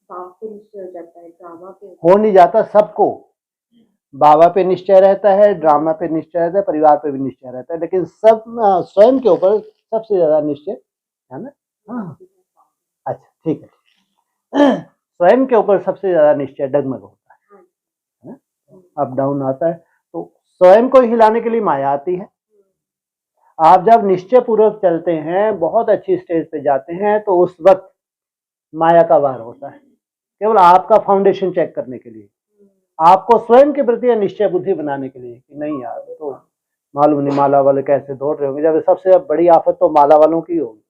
बाप पे निश्चय हो जाता है, ड्रामा पे हो नहीं जाता, सबको बाबा पे निश्चय रहता है, ड्रामा पे निश्चय रहता है, परिवार पे भी निश्चय रहता है, लेकिन सब स्वयं के ऊपर सबसे ज्यादा निश्चय है ना। हाँ, अच्छा ठीक है। स्वयं के ऊपर सबसे ज्यादा निश्चय डगमग होता है ना, अप डाउन आता है, तो स्वयं को हिलाने के लिए माया आती है। आप जब निश्चय पूर्वक चलते हैं, बहुत अच्छी स्टेज पे जाते हैं, तो उस वक्त माया का वार होता है, केवल आपका फाउंडेशन चेक करने के लिए, आपको स्वयं के प्रति निश्चय बुद्धि बनाने के लिए कि नहीं यार, तो मालूम नहीं माला वाले कैसे दौड़ रहे होंगे, जब सबसे बड़ी आफत तो माला वालों की होगी,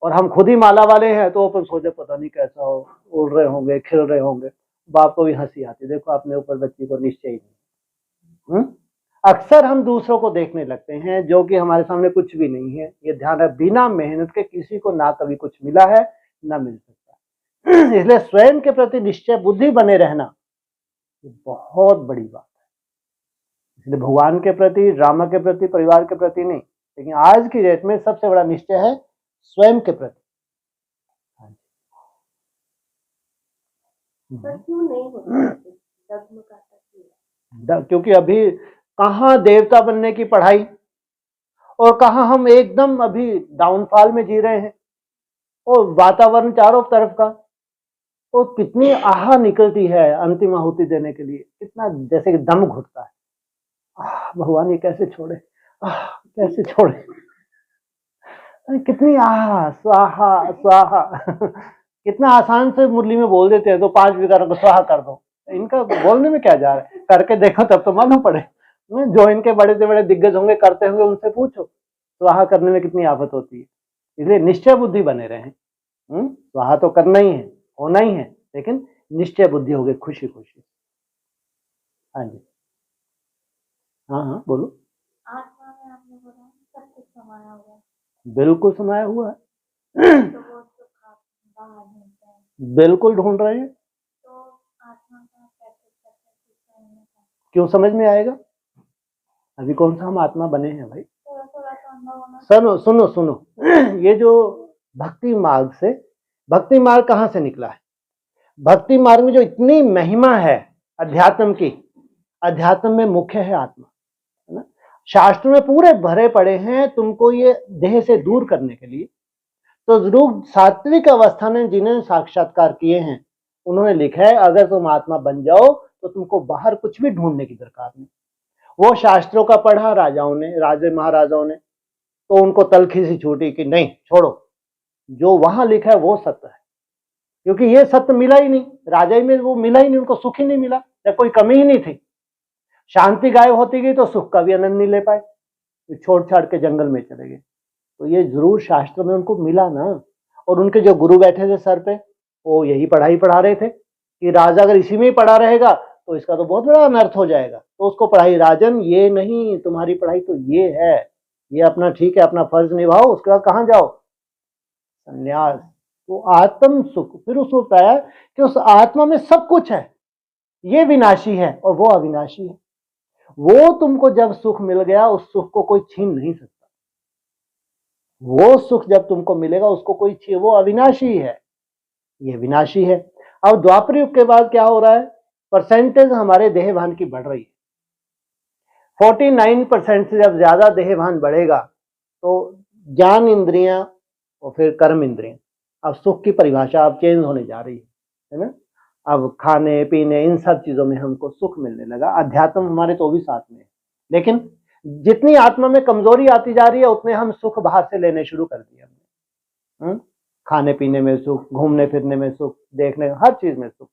और हम खुद ही माला वाले हैं, तो अपन सोचे पता नहीं कैसा हो, उड़ रहे होंगे, खिल रहे होंगे। बाप को भी हंसी आती, देखो अपने ऊपर बच्ची को निश्चय ही नहीं। अक्सर हम दूसरों को देखने लगते हैं जो कि हमारे सामने कुछ भी नहीं है। ये ध्यान है, बिना मेहनत के किसी को ना कभी कुछ मिला है ना मिल सकता। इसलिए स्वयं के प्रति निश्चय बुद्धि बने रहना बहुत बड़ी बात है। इसलिए भगवान के प्रति, ड्रामा के प्रति, परिवार के प्रति नहीं, लेकिन आज की डेट में सबसे बड़ा निश्चय है स्वयं के प्रति। क्यों नहीं होता? क्योंकि अभी कहाँ देवता बनने की पढ़ाई, और कहाँ हम एकदम अभी डाउनफॉल में जी रहे हैं, और वातावरण चारों तरफ का, और कितनी आह निकलती है अंतिम आहुति देने के लिए, कितना जैसे कि दम घुटता है, भगवान ये कैसे छोड़े, कैसे छोड़े, कितनी आह स्वाहा स्वाहा। कितना आसान से मुरली में बोल देते हैं, तो 5 विकारों को स्वाहा कर दो, इनका बोलने में क्या जा रहा है, करके देखो तब तो मालूम पड़े। जो इनके बड़े से बड़े दिग्गज होंगे, करते होंगे, उनसे पूछो स्वाहा करने में कितनी आफत होती है। इसलिए निश्चय बुद्धि बने रहे। स्वाहा तो करना ही है, होना ही है, लेकिन निश्चय बुद्धि हो गई, खुशी खुशी। हाँ जी, हाँ हाँ बोलो। आत्मा में आपने बोला सब कुछ समाया हुआ है, बिल्कुल समाया हुआ है। तो वो सुख आप बाहर ढूंढते हैं, बिल्कुल ढूंढ रहे हैं। तो आत्मा का प्रैक्टिस करते क्यों समझ में आएगा, अभी कौन सा हम आत्मा बने हैं भाई। थोड़ा थोड़ा तो अनुभव होना। सुनो सुनो सुनो, ये जो भक्ति मार्ग से, भक्ति मार्ग कहाँ से निकला है, भक्ति मार्ग में जो इतनी महिमा है अध्यात्म की, अध्यात्म में मुख्य है आत्मा, है ना। शास्त्र में पूरे भरे पड़े हैं तुमको ये देह से दूर करने के लिए। तो जरूर सात्विक अवस्था ने जिन्हें साक्षात्कार किए हैं, उन्होंने लिखा है अगर तुम आत्मा बन जाओ तो तुमको बाहर कुछ भी ढूंढने की दरकार नहीं। वो शास्त्रों का पढ़ा राजाओं ने, राजे महाराजाओं ने, तो उनको तलखी सी छूटी कि नहीं छोड़ो, जो वहां लिखा है वो सत्य है, क्योंकि ये सत्य मिला ही नहीं, राजा में वो मिला ही नहीं, उनको सुख ही नहीं मिला, या कोई कमी ही नहीं थी। शांति गायब होती गई तो सुख का भी आनंद नहीं ले पाए, तो छोड़ छाड़ के जंगल में चले गए। तो ये जरूर शास्त्र में उनको मिला ना। और उनके जो गुरु बैठे थे सर पे, वो यही पढ़ाई पढ़ा रहे थे कि राजा अगर इसी में ही पढ़ा रहेगा तो इसका तो बहुत बड़ा अनर्थ हो जाएगा। तो उसको पढ़ाई, राजन ये नहीं, तुम्हारी पढ़ाई तो ये है, ये अपना ठीक है, अपना फर्ज निभाओ, उसके बाद कहाँ जाओ, संन्यास। तो आत्म सुख, फिर उसको बताया कि उस आत्मा में सब कुछ है, ये विनाशी है और वो अविनाशी है। वो तुमको जब सुख मिल गया, उस सुख को कोई छीन नहीं सकता। वो सुख जब तुमको मिलेगा उसको कोई छीन, वो अविनाशी है, ये विनाशी है। अब द्वापर युग के बाद क्या हो रहा है, परसेंटेज हमारे देहभान की बढ़ रही है। 49% से जब ज्यादा देहभान बढ़ेगा तो ज्ञान इंद्रियां और फिर कर्म इंद्रियां, अब सुख की परिभाषा अब चेंज होने जा रही है ना। अब खाने पीने इन सब चीजों में हमको सुख मिलने लगा। अध्यात्म हमारे तो भी साथ में है, लेकिन जितनी आत्मा में कमजोरी आती जा रही है उतने हम सुख बाहर से लेने शुरू कर दिए हमने। खाने पीने में सुख, घूमने फिरने में सुख, देखने हर चीज में सुख।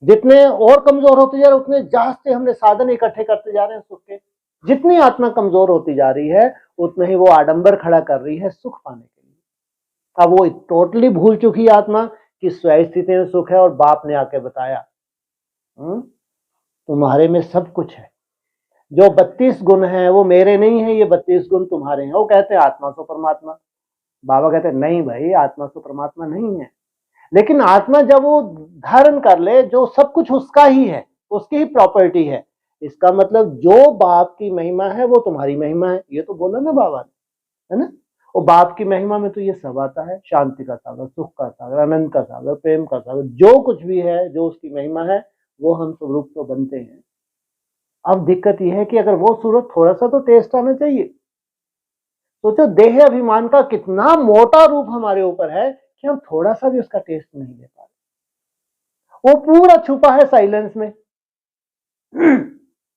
जितने और कमजोर होते जा रहे उतने जास्ते हमने साधन इकट्ठे करते जा रहे हैं सुख के। जितनी आत्मा कमजोर होती जा रही है उतना ही वो आडंबर खड़ा कर रही है सुख पाने के लिए। अब वो टोटली भूल चुकी आत्मा कि स्वयं स्थिति में सुख है, और बाप ने आके बताया तुम्हारे में सब कुछ है, जो 32 गुण है वो मेरे नहीं है, ये 32 गुण तुम्हारे हैं। वो कहते हैं आत्मा तो परमात्मा, बाबा कहते हैं नहीं भाई, आत्मा तो परमात्मा नहीं है। लेकिन आत्मा जब वो धारण कर ले, जो सब कुछ उसका ही है, उसकी ही प्रॉपर्टी है, इसका मतलब जो बाप की महिमा है वो तुम्हारी महिमा है, ये तो बोला ना बाबा ने, है ना। और बाप की महिमा में तो ये सब आता है, शांति का सागर, सुख का सागर, आनंद का सागर, प्रेम का सागर, जो कुछ भी है, जो उसकी महिमा है, वो हम स्वरूप तो बनते हैं। अब दिक्कत यह है कि अगर वो सूरत थोड़ा सा तो टेस्ट आना चाहिए। सोचो देह अभिमान का कितना मोटा रूप हमारे ऊपर है कि हम थोड़ा सा भी उसका टेस्ट नहीं ले पा रहे। वो पूरा छुपा है साइलेंस में।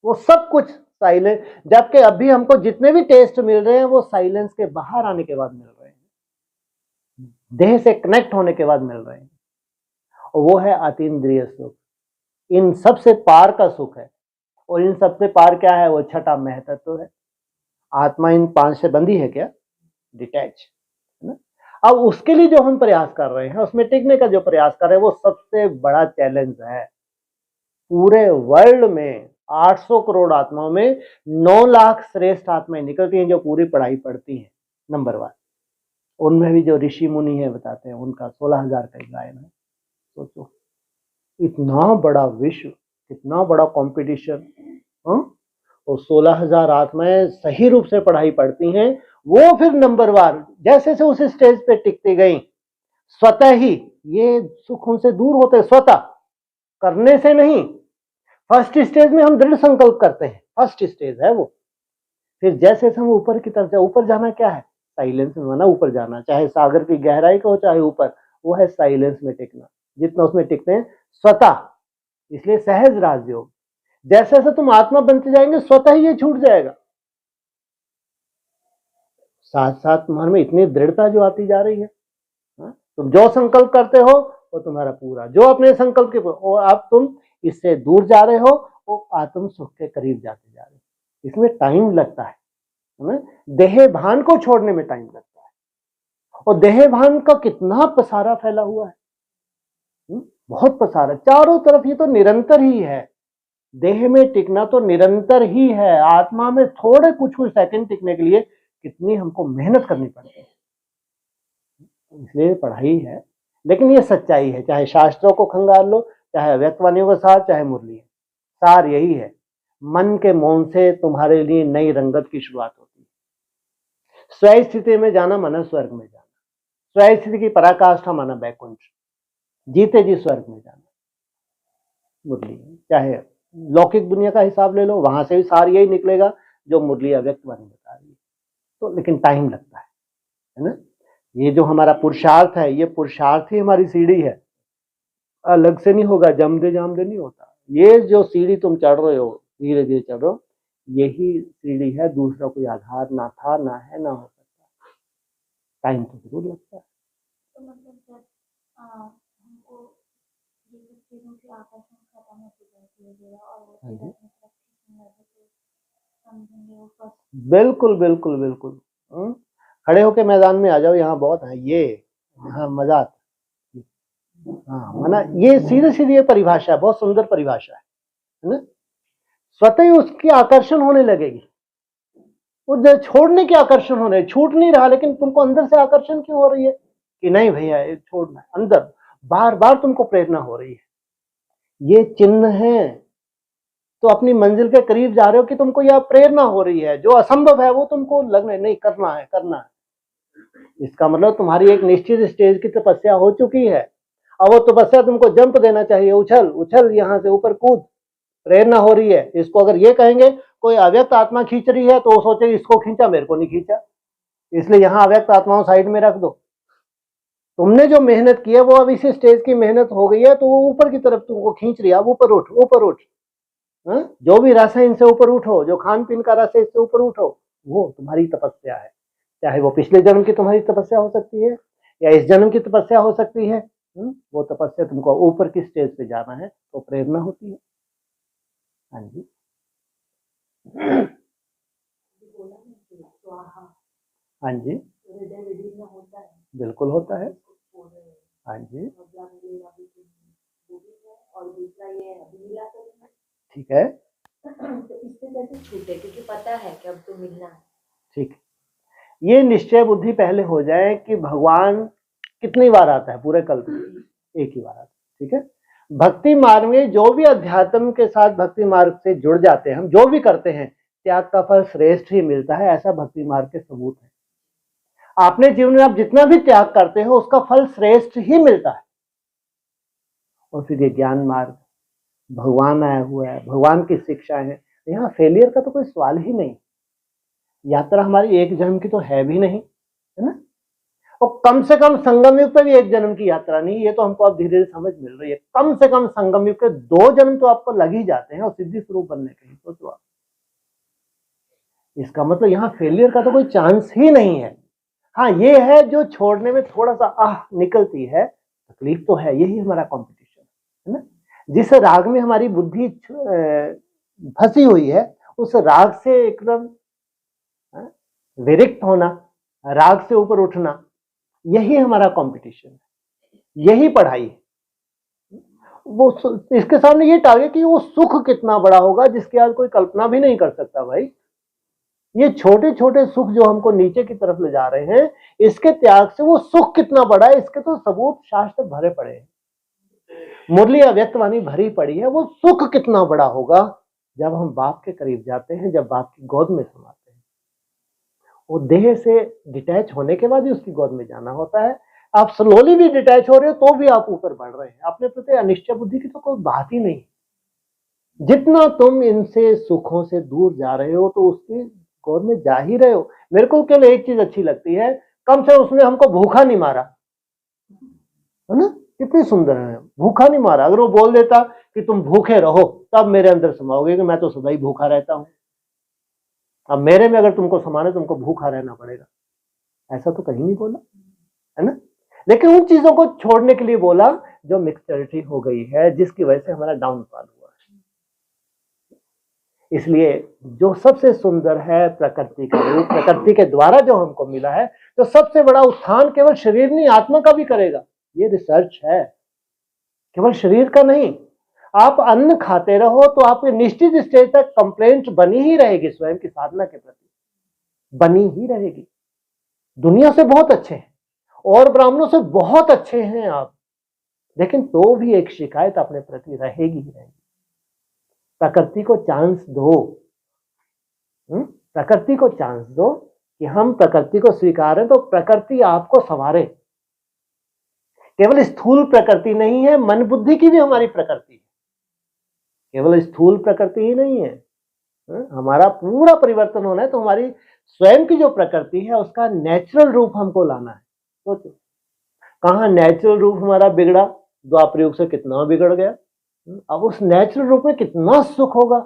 वो सब कुछ साइलेंस, जबकि अभी हमको जितने भी टेस्ट मिल रहे हैं वो साइलेंस के बाहर आने के बाद मिल रहे हैं, देह से कनेक्ट होने के बाद मिल रहे हैं। और वो है अतीन्द्रिय सुख, इन सबसे पार का सुख है। और इन सबसे पार क्या है? वो छठा महतत्व है। आत्मा इन पांच से बंधी है क्या? डिटैच है ना। अब उसके लिए जो हम प्रयास कर रहे हैं, उसमें टिकने का जो प्रयास कर रहे हैं, वो सबसे बड़ा चैलेंज है। पूरे वर्ल्ड में 800 करोड़ आत्माओं में 9 लाख श्रेष्ठ आत्माएं निकलती हैं जो पूरी पढ़ाई पढ़ती हैं, नंबर 1। उनमें भी जो ऋषि मुनि है बताते हैं उनका 16,000 का गायन है। सोचो इतना बड़ा विश्व, कितना बड़ा कंपटीशन, और 16,000 आत्माएं सही रूप से पढ़ाई पढ़ती हैं, वो फिर नंबर 1 जैसे से उस स्टेज पे टिकती गई, स्वतः ही ये सुख उनसे दूर होते, स्वतः, करने से नहीं। फर्स्ट स्टेज में हम दृढ़ संकल्प करते हैं, फर्स्ट स्टेज है वो। फिर जैसे हम ऊपर की तरफ, ऊपर जाना क्या है? साइलेंस में माना ऊपर जाना, चाहे सागर की गहराई का हो चाहे ऊपर, वो है साइलेंस में टिकना। जितना उसमें टिकते हैं स्वतः, इसलिए सहज राजयोग। जैसे जैसे तुम आत्मा बनते जाएंगे स्वतः ही ये छूट जाएगा। साथ साथ तुम्हारे में इतनी दृढ़ता जो आती जा रही है, तुम जो संकल्प करते हो वो तुम्हारा पूरा, जो अपने संकल्प के, और अब तुम इससे दूर जा रहे हो, वो आत्म सुख के करीब जाते जा रहे हो। इसमें टाइम लगता है ना, देह भान को छोड़ने में टाइम लगता है। और देह भान का कितना पसारा फैला हुआ है, बहुत पसारा चारों तरफ। ये तो निरंतर ही है, देह में टिकना तो निरंतर ही है। आत्मा में थोड़े कुछ सेकंड टिकने के लिए कितनी हमको मेहनत करनी पड़ती है, इसलिए पढ़ाई है। लेकिन ये सच्चाई है, चाहे शास्त्रों को खंगाल लो, चाहे अव्यक्तवाणियों का सार, चाहे मुरली है, सार यही है। मन के मौन से तुम्हारे लिए नई रंगत की शुरुआत होती है। स्वयं स्थिति में जाना माना स्वर्ग में जाना, स्वयं स्थिति की पराकाष्ठा माना बैकुंठ, जीते जी स्वर्ग में जाना। मुरली चाहे लौकिक दुनिया का हिसाब ले लो, वहां से भी सार यही निकलेगा जो मुरली अव्यक्तवाणी बता रही है। तो लेकिन टाइम लगता है ना। ये जो हमारा पुरुषार्थ है, ये पुरुषार्थ ही हमारी सीढ़ी है, अलग से नहीं होगा, जमदे जामदे नहीं होता। ये जो सीढ़ी तुम चढ़ रहे हो, धीरे धीरे चढ़ रहे हो, यही सीढ़ी है, दूसरा कोई आधार ना था, ना है, ना हो सकता। टाइम तो जरूर लगता है। तो मतलब जब हमको ये सब चीजों की आकर्षण खत्म होती जाती है और वो चीज अपनी तरफ खींचने लगे तो समझेंगे वो फर्स्ट। बिल्कुल बिल्कुल बिल्कुल। खड़े होके मैदान में आ जाओ, यहाँ बहुत है, ये यहाँ मजा आता है। हाँ, माना ये सीधे सीधे ये परिभाषा है, बहुत सुंदर परिभाषा है ना। स्वतः ही उसकी आकर्षण होने लगेगी, वो छोड़ने की आकर्षण होने, छूट नहीं रहा, लेकिन तुमको अंदर से आकर्षण क्यों हो रही है कि नहीं भैया ये छोड़ना है। अंदर बार बार तुमको प्रेरणा हो रही है, ये चिन्ह है। तो अपनी मंजिल के करीब जा रहे हो कि तुमको यह प्रेरणा हो रही है, जो असंभव है वो तुमको लगने नहीं, करना है, करना है। इसका मतलब तुम्हारी एक निश्चित स्टेज की तपस्या हो चुकी है। अब वो तपस्या तुमको जंप देना चाहिए, उछल उछल, यहां से ऊपर कूद, प्रेरणा हो रही है। इसको अगर ये कहेंगे कोई अव्यक्त आत्मा खींच रही है तो वो सोचे इसको खींचा, मेरे को नहीं खींचा, इसलिए यहां अव्यक्त आत्माओं साइड में रख दो। तुमने जो मेहनत की है वो अब इसी स्टेज की मेहनत हो गई है, तो वो ऊपर की तरफ तुमको खींच रही है। अब ऊपर उठ, ऊपर उठ, जो भी रस है इनसे ऊपर उठो, जो खान पीन का रस है इससे ऊपर उठो। वो तुम्हारी तपस्या है, चाहे वो पिछले जन्म की तुम्हारी तपस्या हो सकती है या इस जन्म की तपस्या हो सकती है। वो तपस्या तुमको ऊपर की स्टेज पे जाना है, तो प्रेरणा होती है। हाँ जी, हाँ जी, बिल्कुल होता है। हाँ जी, ठीक है, तो इससे कैसे छूटे, क्योंकि पता है कि अब तो मिलना है। ठीक, ये निश्चय बुद्धि पहले हो जाए कि भगवान कितनी बार आता है पूरे कल्प में, एक ही बार आता है। ठीक है, भक्ति मार्ग में जो भी अध्यात्म के साथ भक्ति मार्ग से जुड़ जाते हैं, हम जो भी करते हैं त्याग का फल श्रेष्ठ ही मिलता है, ऐसा भक्ति मार्ग के सबूत है। आपने जीवन में आप जितना भी त्याग करते हो उसका फल श्रेष्ठ ही मिलता है। और फिर ये ज्ञान मार्ग, भगवान आया हुआ है, भगवान की शिक्षा है, यहाँ फेलियर का तो कोई सवाल ही नहीं। यात्रा हमारी एक जन्म की तो है भी नहीं, है ना। और कम से कम संगम युग पे भी एक जन्म की यात्रा नहीं, ये तो हमको अब धीरे धीरे समझ मिल रही है। कम से कम संगम युग के 2 जन्म तो आपको लग ही जाते हैं और सिद्धि स्वरूप बनने के लिए। सोचो आप, इसका मतलब यहाँ फेलियर का तो कोई चांस ही नहीं है। हाँ, ये है जो छोड़ने में थोड़ा सा निकलती है, तकलीफ तो है, यही हमारा कॉम्पिटिशन है ना। जिस राग में हमारी बुद्धि फंसी हुई है, उस राग से एकदम विरक्त होना, राग से ऊपर उठना, यही हमारा कंपटीशन है, यही पढ़ाई है। वो इसके सामने ये टारगेट कि वो सुख कितना बड़ा होगा जिसकी आज कोई कल्पना भी नहीं कर सकता भाई। ये छोटे छोटे सुख जो हमको नीचे की तरफ ले जा रहे हैं, इसके त्याग से वो सुख कितना बड़ा है, इसके तो सबूत शास्त्र भरे पड़े हैं, मुरली अव्यक्तवाणी भरी पड़ी है। वो सुख कितना बड़ा होगा जब हम बाप के करीब जाते हैं, जब बाप की गोद में समाते हैं। वो देह से डिटैच होने के बाद ही उसकी गोद में जाना होता है। आप स्लोली भी डिटैच हो रहे हो तो भी आप ऊपर बढ़ रहे हैं। अपने प्रति अनिश्चय बुद्धि की तो कोई बात ही नहीं। जितना तुम इनसे सुखों से दूर जा रहे हो तो उसकी गोद में जा ही रहे हो। मेरे को केवल एक चीज अच्छी लगती है, कम से उसने हमको भूखा नहीं मारा, है ना। कितनी सुंदर है, भूखा नहीं मारा। अगर वो बोल देता कि तुम भूखे रहो, तब मेरे अंदर समाओगे कि मैं तो सदा ही भूखा रहता हूं। अब मेरे में अगर तुमको समाना, तुमको भूखा रहना पड़ेगा, ऐसा तो कहीं नहीं बोला, है ना। लेकिन उन चीजों को छोड़ने के लिए बोला जो मिक्सचरिटी हो गई है, जिसकी वजह से हमारा डाउनफॉल हुआ है। इसलिए जो सबसे सुंदर है प्रकृति का रूप, प्रकृति के द्वारा जो हमको मिला है, तो सबसे बड़ा उत्थान केवल शरीर नहीं, आत्मा का भी करेगा। ये रिसर्च है, केवल शरीर का नहीं। आप अन्न खाते रहो तो आपके निश्चित स्टेज तक कंप्लेंट बनी ही रहेगी, स्वयं की साधना के प्रति बनी ही रहेगी। दुनिया से बहुत अच्छे हैं और ब्राह्मणों से बहुत अच्छे हैं आप, लेकिन तो भी एक शिकायत अपने प्रति रहेगी ही रहेगी। प्रकृति को चांस दो, प्रकृति को चांस दो कि हम प्रकृति को स्वीकारें तो प्रकृति आपको संवारे। केवल स्थूल प्रकृति नहीं है, मन बुद्धि की भी हमारी प्रकृति है, केवल स्थूल प्रकृति ही नहीं है। हमारा पूरा परिवर्तन होना है तो हमारी स्वयं की जो प्रकृति है उसका नेचुरल रूप हमको लाना है। सोचो कहाँ नेचुरल रूप हमारा बिगड़ा, द्वापर युग से कितना बिगड़ गया। अब उस नेचुरल रूप में कितना सुख होगा।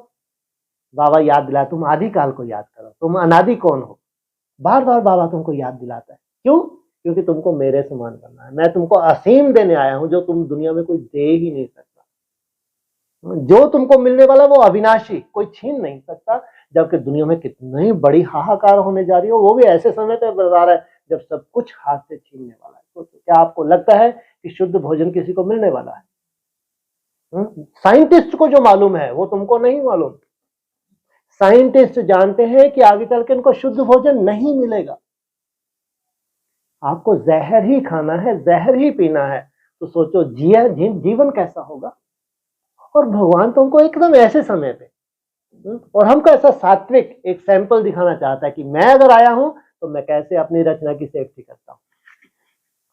बाबा याद दिला, तुम आदि काल को याद करो, तुम अनादि कौन हो। बार बार बाबा तुमको याद दिलाता है। क्यों? क्योंकि तुमको मेरे समान बनना है। मैं तुमको असीम देने आया हूं जो तुम दुनिया में कोई दे ही नहीं सकता। जो तुमको मिलने वाला वो अविनाशी, कोई छीन नहीं सकता। जबकि दुनिया में कितनी बड़ी हाहाकार होने जा रही हो, वो भी ऐसे समय पे बता रहा है जब सब कुछ हाथ से छीनने वाला है। तो क्या आपको लगता है कि शुद्ध भोजन किसी को मिलने वाला है? साइंटिस्ट को जो मालूम है वो तुमको नहीं मालूम। साइंटिस्ट जानते हैं कि आगे चल के इनको शुद्ध भोजन नहीं मिलेगा। आपको जहर ही खाना है, जहर ही पीना है। तो सोचो जीवन कैसा होगा। और भगवान तुमको एकदम ऐसे समय पे और हमको ऐसा सात्विक एक सैंपल दिखाना चाहता है कि मैं अगर आया हूं तो मैं कैसे अपनी रचना की सेफ्टी करता हूं।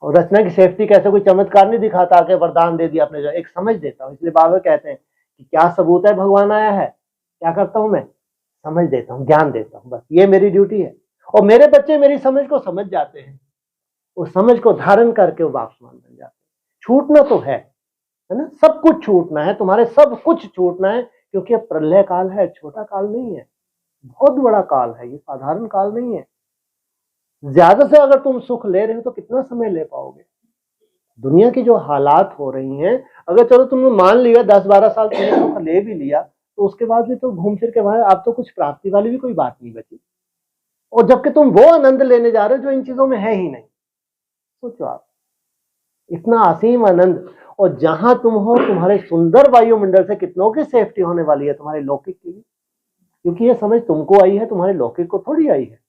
और रचना की सेफ्टी कैसे कोई चमत्कार नहीं दिखाता कि वरदान दे दिया अपने, एक समझ देता हूं। इसलिए बाबा कहते हैं कि क्या सबूत है भगवान आया है, क्या करता हूं मैं, समझ देता हूं, ज्ञान देता हूं, बस ये मेरी ड्यूटी है। और मेरे बच्चे मेरी समझ को समझ जाते हैं, उस समझ को धारण करके वो वापसमान बन जाते हैं। छूटना तो है ना, सब कुछ छूटना है, तुम्हारे सब कुछ छूटना है, क्योंकि अब प्रलय काल है, छोटा काल नहीं है, बहुत बड़ा काल है, ये साधारण काल नहीं है। ज्यादा से अगर तुम सुख ले रहे हो तो कितना समय ले पाओगे। दुनिया की जो हालात हो रही हैं, अगर चलो तुमने मान लिया 10-12 साल तुमने सुख ले भी लिया, तो उसके बाद भी तो घूम फिर के वहां अब तो कुछ प्राप्ति वाली भी कोई बात नहीं बची। और जबकि तुम वो आनंद लेने जा रहे हो जो इन चीजों में है ही नहीं। सोचो आप, इतना असीम आनंद, और जहां तुम हो तुम्हारे सुंदर वायुमंडल से कितनों की सेफ्टी होने वाली है, तुम्हारे लौकिक की भी, क्योंकि ये समझ तुमको आई है, तुम्हारे लौकिक को थोड़ी आई है।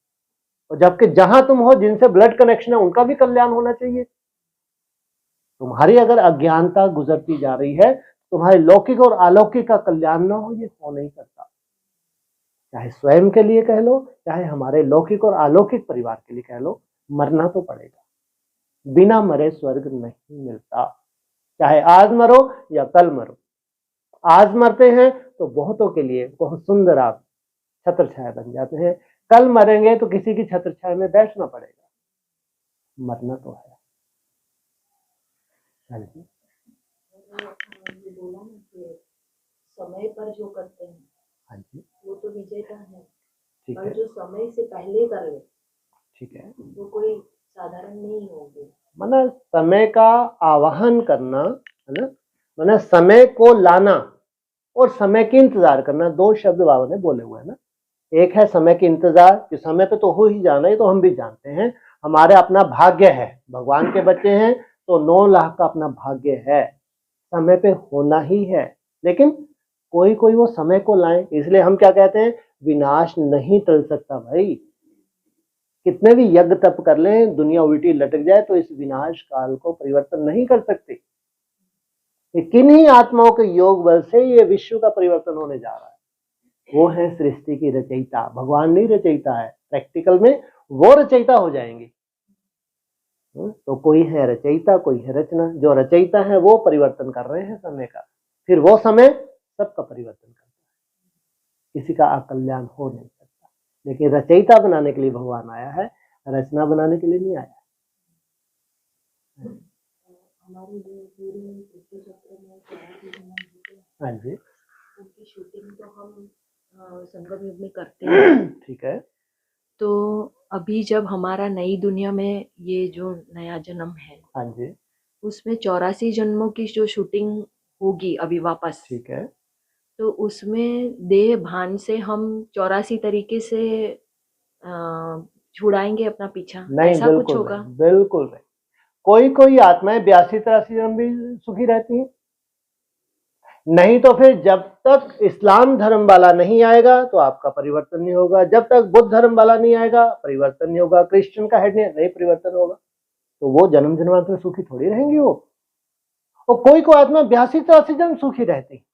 और जबकि जहां तुम हो, जिनसे ब्लड कनेक्शन है, उनका भी कल्याण होना चाहिए। तुम्हारी अगर अज्ञानता गुजरती जा रही है, तुम्हारे लौकिक और अलौकिक का कल्याण ना हो, ये हो नहीं सकता। चाहे स्वयं के लिए कह लो, चाहे हमारे लौकिक और अलौकिक परिवार के लिए कह लो, मरना तो पड़ेगा, बिना मरे स्वर्ग नहीं मिलता, चाहे आज मरो या कल मरो। आज मरते हैं तो बहुतों के लिए बहुत सुंदर आप छत्र छाया बन जाते हैं, कल मरेंगे तो किसी की छत्र छाया में बैठना पड़ेगा, मरना तो है। हाँ जी, ये बोला ना कि समय पर जो करते हैं हाँ जी, वो तो विजेता है, ठीक पर है, जो समय से पहले कर ले ठीक है। वो कोई साधारण नहीं होंगे। माना समय का आवाहन करना है ना, माना समय को लाना और समय की इंतजार करना, दो शब्द बाबा ने बोले हुए हैं ना। एक है समय की इंतजार, कि समय पे तो हो ही जाना, ये तो हम भी जानते हैं, हमारे अपना भाग्य है, भगवान के बच्चे हैं तो 9 लाख का अपना भाग्य है, समय पे होना ही है। लेकिन कोई कोई वो समय को लाए, इसलिए हम क्या कहते हैं, विनाश नहीं टल सकता भाई, कितने भी यज्ञ तप कर लें, दुनिया उल्टी लटक जाए तो इस विनाश काल को परिवर्तन नहीं कर सकते। ये किन्हीं आत्माओं के योग बल से ये विश्व का परिवर्तन होने जा रहा है। वो है सृष्टि की रचयिता, भगवान नहीं रचयिता है, प्रैक्टिकल में वो रचयिता हो जाएंगे। तो कोई है रचयिता, कोई है रचना, जो रचयिता है वो परिवर्तन कर रहे हैं समय का, फिर वो समय सबका परिवर्तन करता है, किसी का अकल्याण हो नहीं सकता। लेकिन रचयिता बनाने के लिए भगवान आया है, रचना बनाने के लिए नहीं आया। हमारे जो पूरे पृथ्वी चक्र में 84 जन्म होते हैं, हाँ जी, उनकी शूटिंग तो हम संगम युग में करते हैं। ठीक है, तो अभी जब हमारा नई दुनिया में ये जो नया जन्म है, हाँ जी, उसमें 84 जन्मों की जो शूटिंग होगी अभी वापस, ठीक है, तो उसमें देह भान से हम 84 तरीके से छुड़ाएंगे अपना पीछा, नहीं ऐसा कुछ बिल्कुल होगा? नहीं, बिल्कुल नहीं। कोई कोई आत्माएं 82-83 जन्म भी सुखी रहती हैं, नहीं तो फिर जब तक इस्लाम धर्म वाला नहीं आएगा तो आपका परिवर्तन नहीं होगा, जब तक बुद्ध धर्म वाला नहीं आएगा परिवर्तन नहीं होगा, क्रिश्चियन का हेड नहीं परिवर्तन होगा, तो वो जन्म जन्मांतर में सुखी थोड़ी रहेंगी वो। और कोई कोई आत्मा 82-83 जन्म सुखी रहती,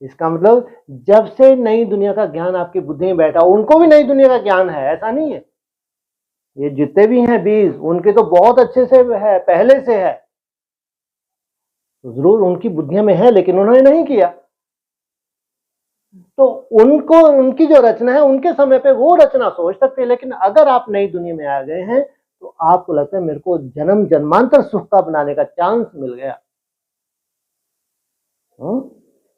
इसका मतलब जब से नई दुनिया का ज्ञान आपकी बुद्धि में बैठा, उनको भी नई दुनिया का ज्ञान है, ऐसा नहीं है। ये जितने भी हैं 20, उनके तो बहुत अच्छे से है, पहले से है, तो जरूर उनकी बुद्धियों में है, लेकिन उन्होंने नहीं किया, तो उनको उनकी जो रचना है उनके समय पे वो रचना सोच सकते हैं। लेकिन अगर आप नई दुनिया में आ गए हैं तो आपको लगता है मेरे को जन्म जन्मांतर सुख का बनाने का चांस मिल गया।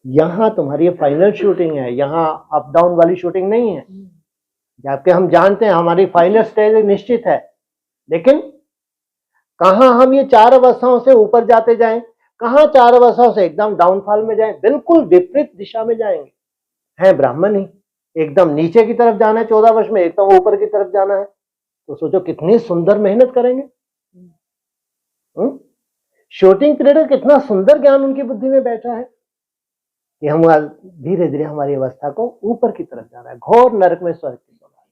यहां तुम्हारी फाइनल शूटिंग है, यहां अप डाउन वाली शूटिंग नहीं है, जबकि हम जानते हैं हमारी फाइनल स्टेज निश्चित है। लेकिन कहां हम ये 4 अवस्थाओं से ऊपर जाते जाएं, कहां 4 अवस्थाओं से एकदम डाउनफॉल में जाएं, बिल्कुल विपरीत दिशा में जाएंगे। है ब्राह्मण ही, एकदम नीचे की तरफ जाना है 14 वर्ष में, एकदम ऊपर की तरफ जाना है, तो सोचो कितनी सुंदर मेहनत करेंगे। शूटिंग पीरियड का कितना सुंदर ज्ञान उनकी बुद्धि में बैठा है कि हम धीरे धीरे हमारी अवस्था को ऊपर की तरफ जाना है, घोर नरक में स्वर्ग की सौगात।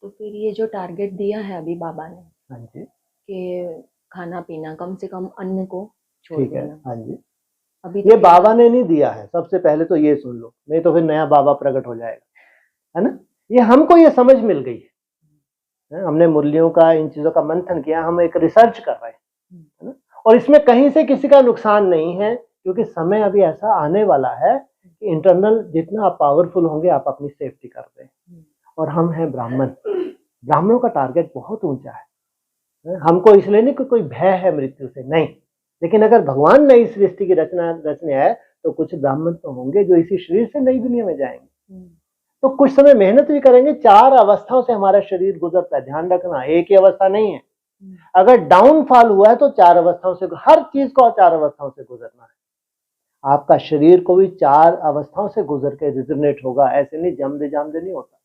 तो फिर ये जो टारगेट दिया है अभी बाबा ने, हाँ जी, कि खाना पीना कम से कम अन्न को छोड़ ठीक है, देना, हाँ जी, अभी ये बाबा ने नहीं दिया है, सबसे पहले तो ये सुन लो, नहीं तो फिर नया बाबा प्रकट हो जाएगा, है ना। ये हमको ये समझ मिल गई है, हमने मुरलियों का इन चीजों का मंथन किया, हम एक रिसर्च कर रहे हैं, है ना। और इसमें कहीं से किसी का नुकसान नहीं है, क्योंकि समय अभी ऐसा आने वाला है कि इंटरनल जितना आप पावरफुल होंगे आप अपनी सेफ्टी कर रहे हैं। और हम हैं ब्राह्मण, ब्राह्मणों का टारगेट बहुत ऊंचा है, हमको इसलिए नहीं कि कोई भय है मृत्यु से, नहीं, लेकिन अगर भगवान ने इस सृष्टि की रचना रचने है तो कुछ ब्राह्मण तो होंगे जो इसी शरीर से नई दुनिया में जाएंगे, तो कुछ समय मेहनत भी करेंगे। 4 अवस्थाओं से हमारा शरीर गुजरता है, ध्यान रखना, एक ही अवस्था नहीं है। अगर डाउनफॉल हुआ है तो 4 अवस्थाओं से, हर चीज को 4 अवस्थाओं से गुजरना है। आपका शरीर को भी 4 अवस्थाओं से गुजर के रिजोनेट होगा, ऐसे नहीं जमदे जामदे नहीं होता।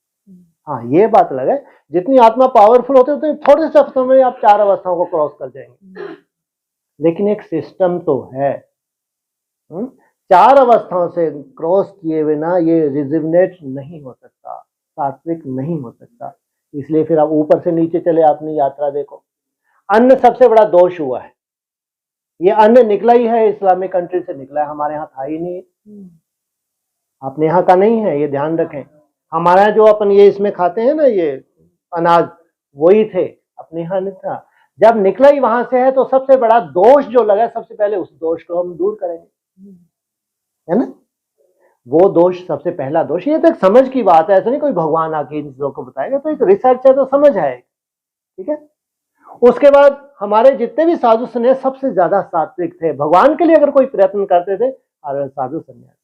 हाँ, ये बात अलग है, जितनी आत्मा पावरफुल होती है उतनी थोड़े से हफ्तों में आप 4 अवस्थाओं को क्रॉस कर जाएंगे, लेकिन एक सिस्टम तो है। 4 अवस्थाओं से क्रॉस किए बिना ये रिजुवनेट नहीं हो सकता, सात्विक नहीं हो सकता। इसलिए फिर आप ऊपर से नीचे चले, अपनी यात्रा देखो। अन्न सबसे बड़ा दोष हुआ है, ये अन्न निकला ही है इस्लामिक कंट्री से निकला है, हमारे यहाँ था ही नहीं, अपने यहाँ का नहीं है, ये ध्यान रखें। हमारा जो अपन ये इसमें खाते हैं ना, ये अनाज वही थे, अपने यहाँ नहीं था। जब निकला ही वहां से है तो सबसे बड़ा दोष जो लगा, सबसे पहले उस दोष को हम दूर करेंगे, है ना। वो दोष सबसे पहला दोष। ये तो एक समझ की बात है, ऐसा नहीं कोई भगवान आके इन चीजों को बताएगा, तो एक रिसर्च है तो समझ है, ठीक है। उसके बाद हमारे जितने भी साधु सन्यासी सबसे ज्यादा सात्विक थे, भगवान के लिए अगर कोई प्रयत्न करते थे, और साधु सन्यासी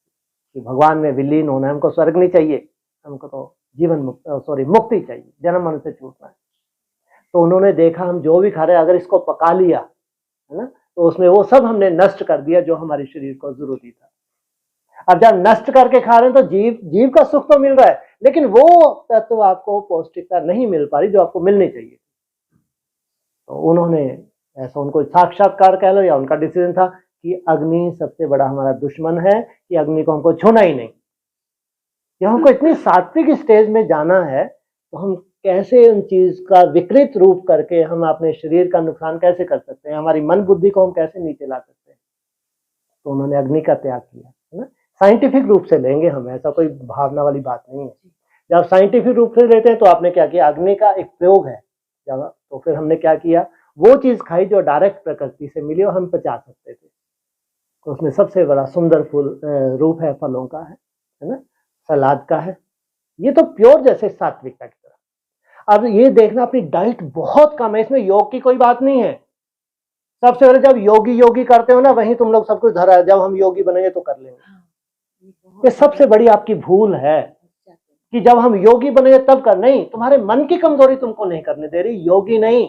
कि भगवान में विलीन होना है, हमको स्वर्ग नहीं चाहिए, हमको तो जीवन मुक्ति चाहिए, जन्म मरण से छूटना है। तो उन्होंने देखा हम जो भी खा रहे हैं अगर इसको पका लिया, है ना, तो उसमें वो सब हमने नष्ट कर दिया जो हमारे शरीर को जरूरी था। अब जब नष्ट करके खा रहे हैं तो जीव का सुख तो मिल रहा है, लेकिन वो तत्व आपको पौष्टिकता नहीं मिल पा रही जो आपको मिलनी चाहिए। तो उन्होंने ऐसा, उनको साक्षात्कार कह लो या उनका डिसीजन था कि अग्नि सबसे बड़ा हमारा दुश्मन है, कि अग्नि को हमको छूना ही नहीं। जब हमको इतनी सात्विक स्टेज में जाना है तो हम कैसे उन चीज का विकृत रूप करके हम अपने शरीर का नुकसान कैसे कर सकते हैं, हमारी मन बुद्धि को हम कैसे नीचे ला सकते हैं। तो उन्होंने अग्नि का त्याग किया, है ना। साइंटिफिक रूप से लेंगे हम, ऐसा कोई भावना वाली बात नहीं है। जब साइंटिफिक रूप से लेते हैं तो आपने क्या किया, अग्नि का एक प्रयोग है जब, तो फिर हमने क्या किया, वो चीज खाई जो डायरेक्ट प्रकृति से मिली और हम पचा सकते थे। तो उसमें सबसे बड़ा सुंदर फूल रूप है फलों का, है ना, सलाद का है। ये तो प्योर जैसे सात्विकता की तरह। अब ये देखना अपनी डाइट बहुत कम है, इसमें योग की कोई बात नहीं है। सबसे पहले जब योगी करते हो ना, वहीं तुम लोग सब कुछ धरा है, जब हम योगी बनेंगे तो कर लेंगे। ये सबसे बड़ी आपकी भूल है कि जब हम योगी बनेंगे तब कर, नहीं, तुम्हारे मन की कमजोरी तुमको नहीं करने दे रही, योगी नहीं,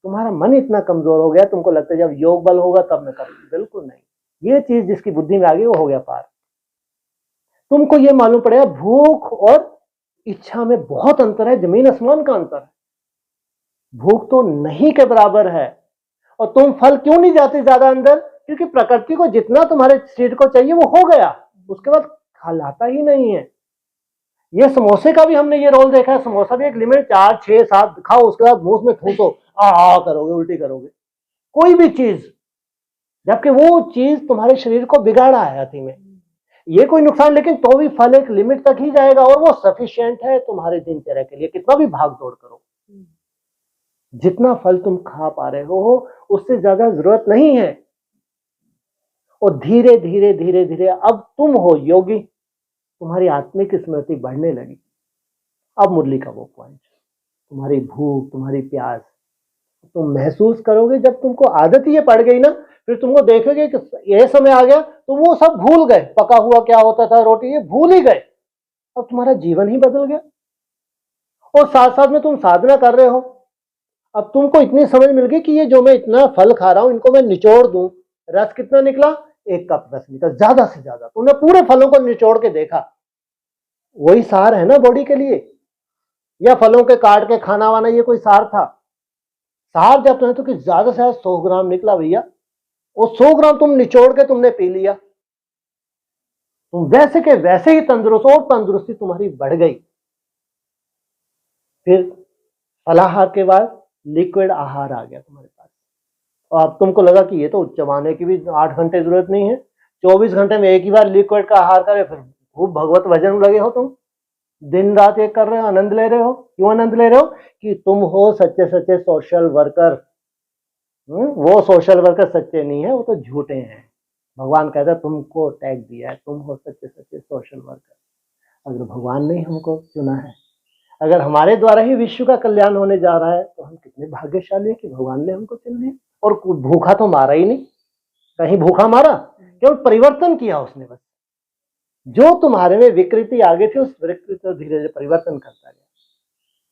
तुम्हारा मन इतना कमजोर हो गया, तुमको लगता है जब योग बल होगा तब मैं करूंगी। बिल्कुल नहीं, ये चीज जिसकी बुद्धि में आ गई वो हो गया पार। तुमको ये मालूम पड़ेगा भूख और इच्छा में बहुत अंतर है, जमीन आसमान का अंतर है। भूख तो नहीं के बराबर है। और तुम फल क्यों नहीं जाते ज्यादा अंदर, क्योंकि प्रकृति को जितना तुम्हारे शरीर को चाहिए वो हो गया, उसके बाद खालाता ही नहीं है। ये समोसे का भी हमने ये रोल देखा है, समोसा भी एक लिमिट 4, 6, 7 खाओ, उसके बाद मुंह में ठूसो, आ करोगे, उल्टी करोगे, कोई भी चीज, जबकि वो चीज तुम्हारे शरीर को बिगाड़ा है अति में। ये कोई नुकसान, लेकिन तो भी फल एक लिमिट तक ही जाएगा और वो सफिशिएंट है तुम्हारे दिनचर्या के लिए। कितना भी भाग दौड़ करो, जितना फल तुम खा पा रहे हो उससे ज्यादा जरूरत नहीं है। और धीरे धीरे धीरे धीरे अब तुम हो योगी, तुम्हारी आत्मिक स्मृति बढ़ने लगी। अब मुरली का वो पॉइंट, तुम्हारी भूख, तुम्हारी प्यास तुम महसूस करोगे। जब तुमको आदत ही ये पड़ गई ना, फिर तुमको देखोगे कि ये समय आ गया, तुम वो सब भूल गए, पका हुआ क्या होता था, रोटी, ये भूल ही गए। अब तुम्हारा जीवन ही बदल गया। और साथ साथ में तुम साधना कर रहे हो, अब तुमको इतनी समझ मिल गई कि ये जो मैं इतना फल खा रहा हूं इनको मैं निचोड़ दूं। रस कितना निकला, 1 कप रस निकला, ज्यादा से ज्यादा। तुमने पूरे फलों को निचोड़ के देखा, वही सार है ना बॉडी के लिए, या फलों के काट के खाना वाना ये कोई सार था? सार जब तुम्हें तो कि ज्यादा से ज्यादा 100 ग्राम निकला भैया, वो 100 ग्राम तुम निचोड़ के तुमने पी लिया, तुम वैसे के वैसे ही तंदुरुस्त, और तंदुरुस्ती तुम्हारी बढ़ गई। फिर फलाहार के बाद लिक्विड आहार आ गया तुम्हारे पास, और अब तुमको लगा कि ये तो चबाने की भी 8 घंटे जरूरत नहीं है, 24 घंटे में एक ही बार लिक्विड का आहार करे, फिर खूब भगवत भजन लगे हो तुम, दिन रात एक कर रहे हो, आनंद ले रहे हो। क्यों आनंद ले रहे हो? कि तुम हो सच्चे सच्चे सोशल वर्कर। वो सोशल वर्कर सच्चे नहीं है, वो तो झूठे हैं। भगवान कहता है तुमको टैग दिया है, तुम हो सच्चे सच्चे सोशल वर्कर। अगर भगवान ने हमको चुना है, अगर हमारे द्वारा ही विश्व का कल्याण होने जा रहा है, तो हम कितने भाग्यशाली हैं कि भगवान ने हमको चुन लिया। और भूखा तो मारा ही नहीं, कहीं भूखा मारा, केवल परिवर्तन किया उसने बस। जो तुम्हारे में विकृति आ गई थी उस विकृति को धीरे धीरे परिवर्तन करता गया।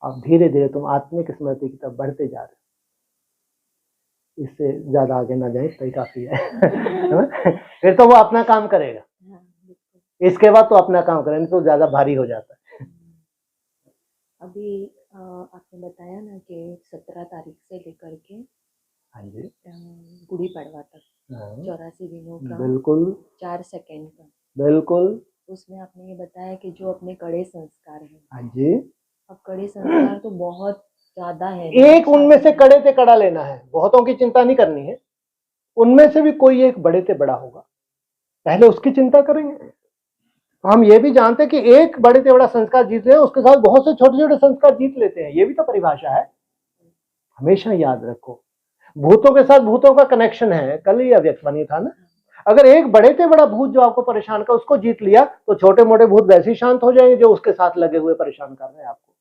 अब धीरे धीरे तुम आत्मिक स्मृति की तरफ बढ़ते जा रहे हो। इससे ज्यादा आगे ना जाए तो ही काफी है। फिर तो वो अपना काम करेगा, इसके बाद तो अपना काम करेगा, तो ज्यादा भारी हो जाता है। अभी आपने बताया ना कि 17 तारीख से लेकर के हाँ जी, गुड़ी पड़वा तक 84 दिनों का, बिल्कुल 4 सेकंड का, बिल्कुल। उसमें आपने ये बताया कि जो अपने कड़े संस्कार हैं, हाँ जी, अब कड़े संस्कार तो बहुत ज्यादा है, एक उनमें से कड़े से कड़ा लेना है, बहुतों की चिंता नहीं करनी है। उनमें से भी कोई एक बड़े से बड़ा होगा, पहले उसकी चिंता करेंगे। हम ये भी जानते हैं कि एक बड़े से बड़ा संस्कार जीत रहे हैं, उसके साथ बहुत से छोटे छोटे संस्कार जीत लेते हैं, ये भी तो परिभाषा है। हमेशा याद रखो। भूतों के साथ भूतों का कनेक्शन है, कल ही अव्यक्त वाणी था ना। अगर एक बड़े से बड़ा भूत जो आपको परेशान कर उसको जीत लिया तो छोटे मोटे भूत वैसे ही शांत हो जाएंगे जो उसके साथ लगे हुए परेशान कर रहे हैं आपको।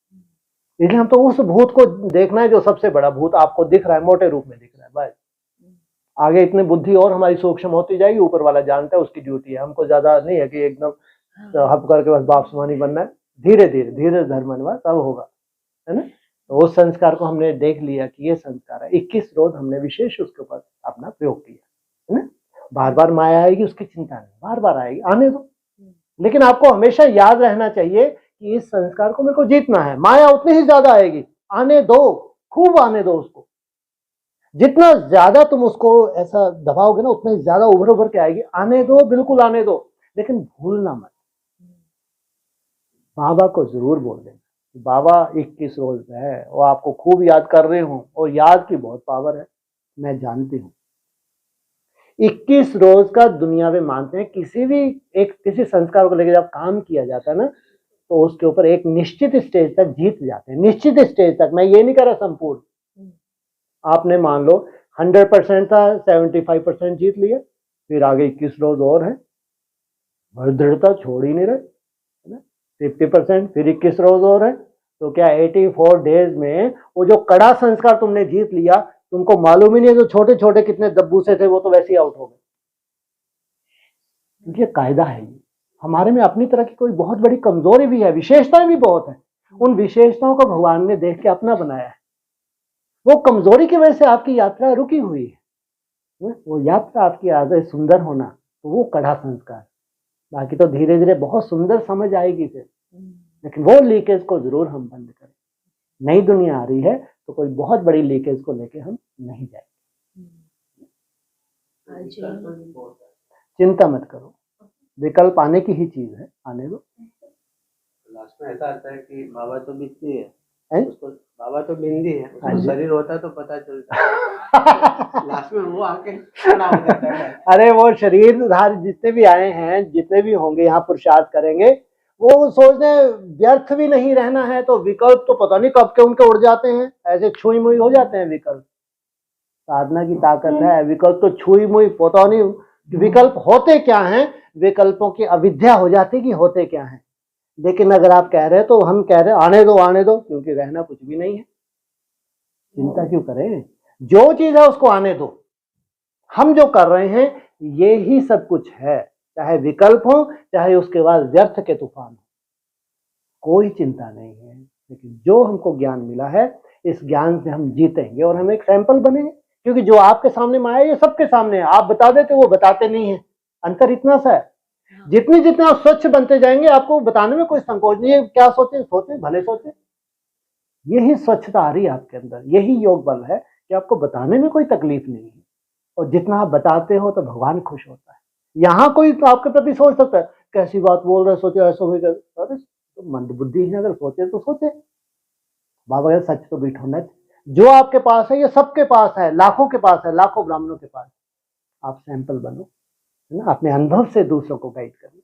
इसलिए हम तो उस भूत को देखना है जो सबसे बड़ा भूत आपको दिख रहा है, मोटे रूप में दिख रहा है। बस आगे इतनी बुद्धि और हमारी सूक्ष्म होती जाएगी, ऊपर वाला जानता है, उसकी ड्यूटी है। हमको ज्यादा नहीं है कि एकदम हप करके बस बाप समानी बनना है। धीरे धीरे धीरे धर्मनवा सब होगा, है ना। तो उस संस्कार को हमने देख लिया कि ये संस्कार है। 21 रोज हमने विशेष उसके ऊपर अपना प्रयोग किया, है ना। बार बार माया आएगी उसकी चिंता नहीं, बार बार आएगी, आने दो। लेकिन आपको हमेशा याद रहना चाहिए कि इस संस्कार को मेरे को जीतना है। माया उतनी ही ज्यादा आएगी, आने दो, खूब आने दो उसको। जितना ज्यादा तुम उसको ऐसा दबाओगे ना उतना ही ज्यादा उभर उभर के आएगी। आने दो, बिल्कुल आने दो, लेकिन भूलना मत। बाबा को जरूर बोल देना, बाबा 21 रोज है, वो आपको खूब याद कर रहे हो और याद की बहुत पावर है, मैं जानती हूँ। 21 रोज का दुनिया में मानते हैं। किसी संस्कार को लेकर जब काम किया जाता है ना तो उसके ऊपर एक निश्चित स्टेज तक जीत जाते हैं। निश्चित स्टेज तक, मैं ये नहीं कह रहा संपूर्ण। आपने मान लो 100% था, 75% जीत लिया, फिर आगे 21 रोज और है, दृढ़ता छोड़ ही नहीं रहे, है ना। 50%, फिर 21 रोज और है, तो क्या 84 डेज में वो जो कड़ा संस्कार तुमने जीत लिया, तुमको मालूम ही नहीं है जो छोटे छोटे कितने दब्बू से थे वो तो वैसे ही आउट हो गए। क्योंकि कायदा है ये। हमारे में अपनी तरह की कोई बहुत बड़ी कमजोरी भी है, विशेषताएं भी बहुत है। उन विशेषताओं को भगवान ने देख के अपना बनाया है। वो कमजोरी की वजह से आपकी यात्रा रुकी हुई है। वो यात्रा आपकी आगे सुंदर होना, तो वो कड़ा संस्कार। बाकी तो धीरे धीरे बहुत सुंदर समझ आएगी फिर, लेकिन वो लीकेज को जरूर हम बंद करें। नई दुनिया आ रही है तो कोई बहुत बड़ी लीकेज को लेके हम नहीं जाएंगे। चिंता मत करो, विकल्प आने की ही चीज है, आने दो। लास्ट में ऐसा आता है कि बाबा तो बिंदी है, उसको बाबा तो बिंदी है, उसको शरीर होता है तो पता चलता है। लास्ट में वो आके खड़ा हो जाता है। अरे वो शरीरधारी जितने भी आए हैं, जितने भी होंगे यहाँ पुरुषार्थ करेंगे, वो सोचते व्यर्थ भी नहीं रहना है, तो विकल्प तो पता नहीं कब के उनके उड़ जाते हैं, ऐसे छुई मुई हो जाते हैं विकल्प। साधना की ताकत है, विकल्प तो छुई मुई पता नहीं विकल्प होते क्या हैं, विकल्पों की अविद्या हो जाती कि होते क्या हैं। लेकिन अगर आप कह रहे हैं तो हम कह रहे हैं आने दो, क्योंकि रहना कुछ भी नहीं है। चिंता क्यों करें, जो चीज है उसको आने दो। हम जो कर रहे हैं ये ही सब कुछ है, चाहे विकल्प हो, चाहे उसके बाद व्यर्थ के तूफान हो, कोई चिंता नहीं है। लेकिन जो हमको ज्ञान मिला है, इस ज्ञान से हम जीतेंगे और हम एक सैंपल बनेंगे। क्योंकि जो आपके सामने माया ये सबके सामने है, आप बता देते वो बताते नहीं है। अंतर इतना सा है, जितने जितने आप स्वच्छ बनते जाएंगे आपको बताने में कोई संकोच नहीं है। क्या सोचे भले सोचे, यही स्वच्छता आ रही है आपके अंदर, यही योग बल है कि आपको बताने में कोई तकलीफ नहीं है। और जितना आप बताते हो तो भगवान खुश होता है। यहाँ कोई तो आपके प्रति सोच सकता है कैसी बात बोल रहे, सोचे ऐसा हो जाए, अरे तो मंद बुद्धि है, अगर सोचे तो सोचे। बाबा कहते सच तो बीठो नच, जो आपके पास है ये सबके पास है, लाखों के पास है, लाखों ब्राह्मणों के पास। आप सैंपल बनो, है ना, अपने अनुभव से दूसरों को गाइड करना।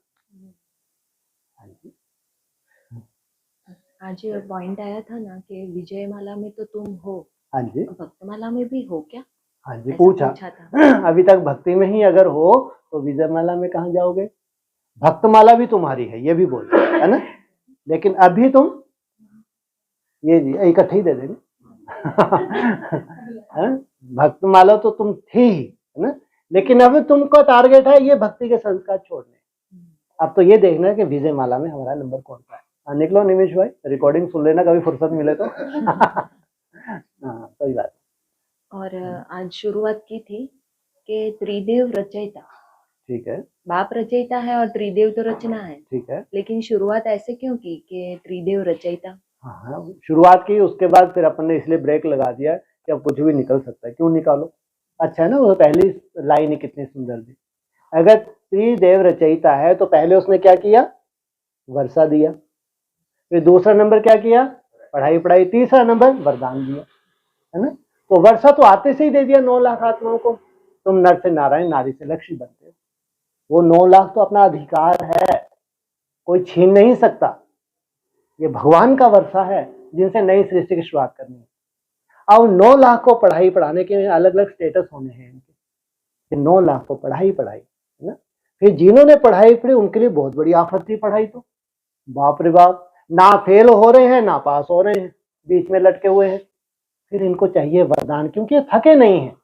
आज पॉइंट आया था ना कि विजय माला में तो तुम हो, हाँ जी, भक्तमाला में भी हो क्या? हाँ जी, पूछा था। अभी तक भक्ति में ही अगर हो तो विजय माला में कहाँ जाओगे? भक्तमाला भी तुम्हारी है, ये भी बोल, है ना। लेकिन अभी तुम ये जी इकट्ठे ही दे देंगे। भक्तमाला तो तुम थी ही, है ना। लेकिन अब तुमको टारगेट है ये भक्ति के संस्कार छोड़ने। अब तो ये देखना है कि विजय माला में हमारा नंबर कौन सा है। निकलो निमिष भाई, रिकॉर्डिंग सुन लेना कभी फुर्सत मिले तो। हाँ सही बात। और आज शुरुआत की थी कि त्रिदेव रचयिता, ठीक है, बाप रचयिता है और त्रिदेव तो रचना है, ठीक है। लेकिन शुरुआत ऐसे क्यों की कि त्रिदेव रचयिता? हाँ, शुरुआत की, उसके बाद फिर अपन ने इसलिए ब्रेक लगा दिया कि अब कुछ भी निकल सकता है, क्यों निकालो। अच्छा है ना, वो पहली लाइन ही कितनी सुंदर थी। अगर त्रिदेव रचयिता है तो पहले उसने क्या किया, वर्षा दिया। फिर दूसरा नंबर क्या किया, पढ़ाई। तीसरा नंबर वरदान दिया, है ना। तो वर्षा तो आते से ही दे दिया 9 लाख आत्माओं को। तुम नर से नारायण, नारी से लक्ष्मी बनते हो। वो 9 लाख तो अपना अधिकार है, कोई छीन नहीं सकता। ये भगवान का वर्षा है जिनसे नई सृष्टि की शुरुआत करनी है। अब 9 लाख को पढ़ाई पढ़ाने के अलग अलग स्टेटस होने हैं इनके, 9 लाख को पढ़ाई है ना। फिर जिन्होंने पढ़ाई पढ़ी उनके लिए बहुत बड़ी आफत थी पढ़ाई, तो बाप रे बाप, ना फेल हो रहे हैं ना पास हो रहे हैं, बीच में लटके हुए हैं। फिर इनको चाहिए वरदान, क्योंकि ये थके नहीं हैं,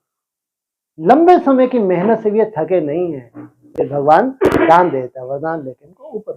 लंबे समय की मेहनत से भी ये थके नहीं है। फिर भगवान दान देता है, वरदान देकर इनको ऊपर